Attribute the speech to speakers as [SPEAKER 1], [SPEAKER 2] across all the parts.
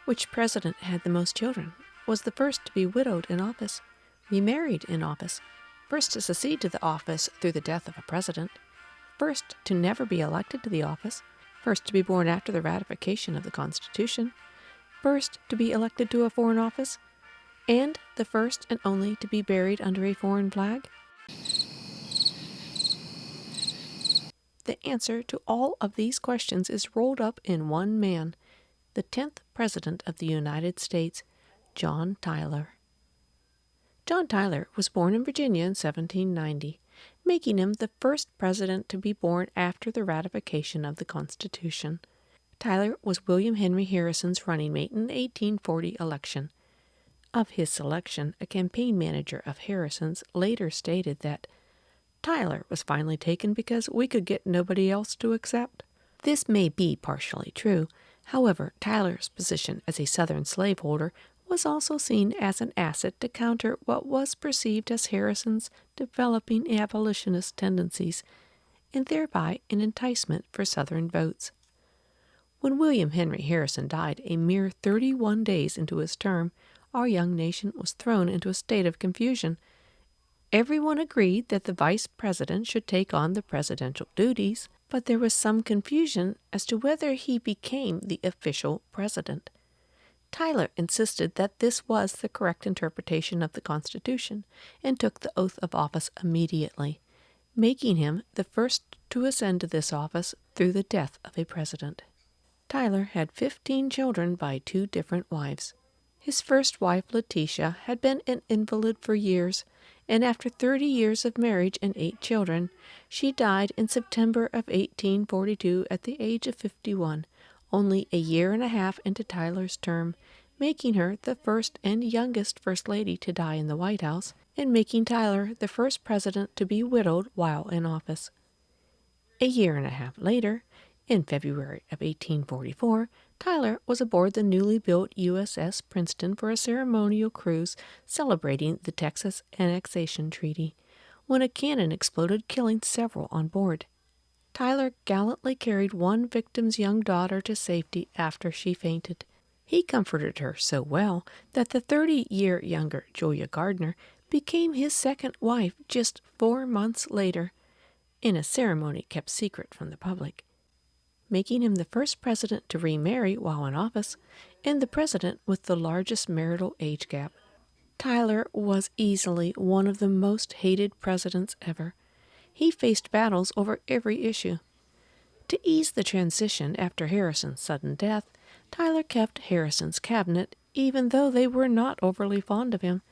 [SPEAKER 1] Which president had the most children? Was the first to be widowed in office? Remarried in office? First to succeed to the office through the death of a president? First to never be elected to the office? First to be born after the ratification of the Constitution? First to be elected to a foreign office? And the first and only to be buried under a foreign flag? The answer to all of these questions is rolled up in one man, the 10th President of the United States, John Tyler. John Tyler was born in Virginia in 1790, making him the first president to be born after the ratification of the Constitution. Tyler was William Henry Harrison's running mate in the 1840 election. Of his selection, a campaign manager of Harrison's later stated that Tyler was finally taken because we could get nobody else to accept. This may be partially true. However, Tyler's position as a Southern slaveholder was also seen as an asset to counter what was perceived as Harrison's developing abolitionist tendencies, and thereby an enticement for Southern votes. When William Henry Harrison died a mere 31 days into his term, our young nation was thrown into a state of confusion. Everyone agreed that the vice president should take on the presidential duties, but there was some confusion as to whether he became the official president. Tyler insisted that this was the correct interpretation of the Constitution and took the oath of office immediately, making him the first to ascend to this office through the death of a president. Tyler had 15 children by 2 different wives. His first wife, Letitia, had been an invalid for years, and after 30 years of marriage and 8 children, she died in September of 1842 at the age of 51, only a year and a half into Tyler's term, making her the first and youngest First Lady to die in the White House, and making Tyler the first president to be widowed while in office. A year and a half later, in February of 1844, Tyler was aboard the newly built USS Princeton for a ceremonial cruise celebrating the Texas Annexation Treaty, when a cannon exploded, killing several on board. Tyler gallantly carried one victim's young daughter to safety after she fainted. He comforted her so well that the 30-year younger Julia Gardner became his second wife just 4 months later, in a ceremony kept secret from the public, making him the first president to remarry while in office and the president with the largest marital age gap. Tyler was easily one of the most hated presidents ever. He faced battles over every issue. To ease the transition after Harrison's sudden death, Tyler kept Harrison's cabinet, even though they were not overly fond of him.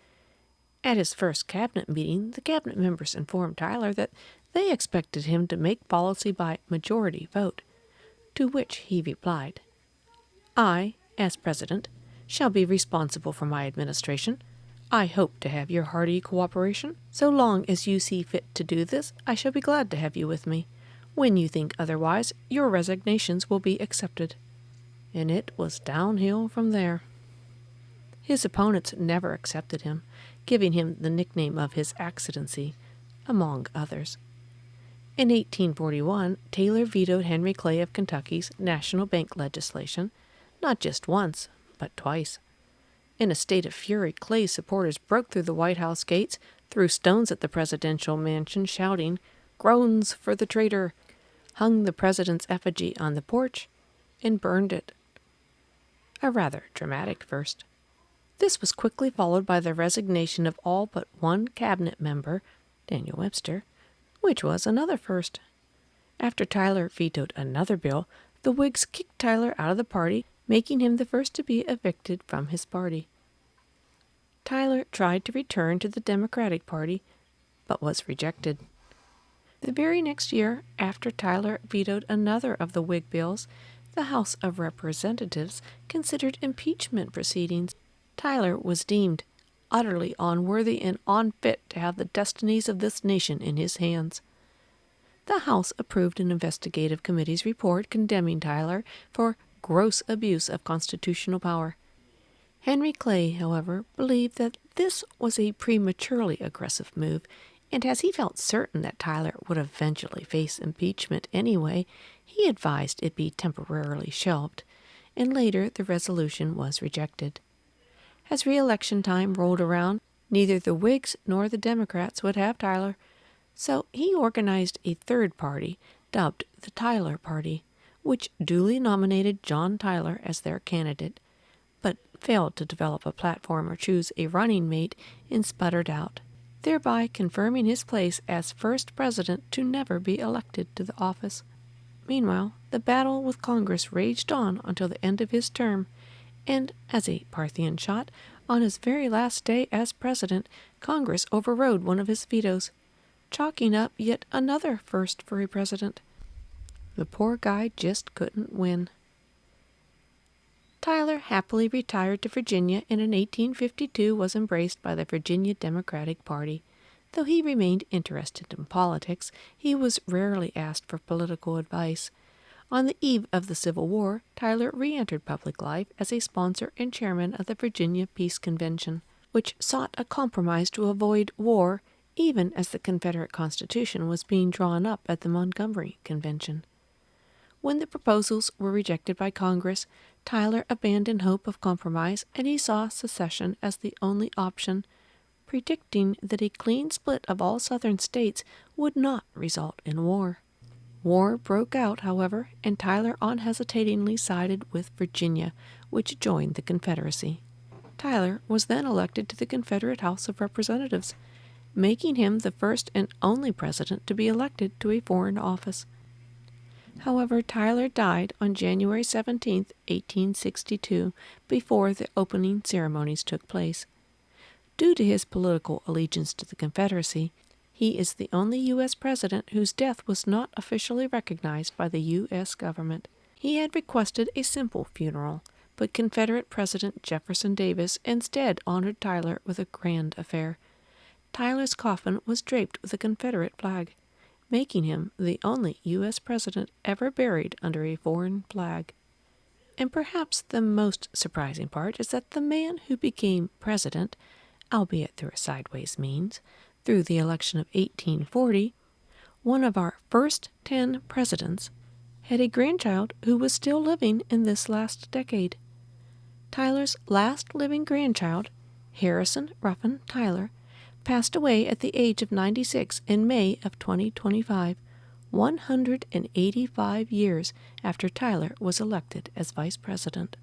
[SPEAKER 1] At his first cabinet meeting, the cabinet members informed Tyler that they expected him to make policy by majority vote, to which he replied, "I, as president, shall be responsible for my administration. I hope to have your hearty cooperation. So long as you see fit to do this, I shall be glad to have you with me. When you think otherwise, your resignations will be accepted." And it was downhill from there. His opponents never accepted him, giving him the nickname of His Excellency, among others. In 1841, Taylor vetoed Henry Clay of Kentucky's national bank legislation, not just once, but twice. In a state of fury, Clay's supporters broke through the White House gates, threw stones at the presidential mansion, shouting, "Groans for the traitor!" hung the president's effigy on the porch, and burned it. A rather dramatic first. This was quickly followed by the resignation of all but one cabinet member, Daniel Webster, which was another first. After Tyler vetoed another bill, the Whigs kicked Tyler out of the party, making him the first to be evicted from his party. Tyler tried to return to the Democratic Party, but was rejected. The very next year, after Tyler vetoed another of the Whig bills, the House of Representatives considered impeachment proceedings. Tyler was deemed utterly unworthy and unfit to have the destinies of this nation in his hands. The House approved an investigative committee's report condemning Tyler for gross abuse of constitutional power. Henry Clay, however, believed that this was a prematurely aggressive move, and as he felt certain that Tyler would eventually face impeachment anyway, he advised it be temporarily shelved. and later the resolution was rejected. As re-election time rolled around, neither the Whigs nor the Democrats would have Tyler, so he organized a third party, dubbed the Tyler Party, which duly nominated John Tyler as their candidate, but failed to develop a platform or choose a running mate and sputtered out, thereby confirming his place as first president to never be elected to the office. Meanwhile, the battle with Congress raged on until the end of his term, and as a Parthian shot, on his very last day as president, Congress overrode one of his vetoes, chalking up yet another first for a president. The poor guy just couldn't win. Tyler happily retired to Virginia and in 1852 was embraced by the Virginia Democratic Party. Though he remained interested in politics, he was rarely asked for political advice. On the eve of the Civil War, Tyler re-entered public life as a sponsor and chairman of the Virginia Peace Convention, which sought a compromise to avoid war, even as the Confederate Constitution was being drawn up at the Montgomery Convention. When the proposals were rejected by Congress, Tyler abandoned hope of compromise, and he saw secession as the only option, predicting that a clean split of all Southern states would not result in war. War broke out, however, and Tyler unhesitatingly sided with Virginia, which joined the Confederacy. Tyler was then elected to the Confederate House of Representatives, making him the first and only president to be elected to a foreign office. However, Tyler died on January 17, 1862, before the opening ceremonies took place. Due to his political allegiance to the Confederacy, he is the only U.S. president whose death was not officially recognized by the U.S. government. He had requested a simple funeral, but Confederate President Jefferson Davis instead honored Tyler with a grand affair. Tyler's coffin was draped with a Confederate flag, making him the only U.S. president ever buried under a foreign flag. And perhaps the most surprising part is that the man who became president, albeit through a sideways means, through the election of 1840, one of our first 10 presidents, had a grandchild who was still living in this last decade. Tyler's last living grandchild, Harrison Ruffin Tyler, passed away at the age of 96 in May of 2025, 185 years after Tyler was elected as vice president.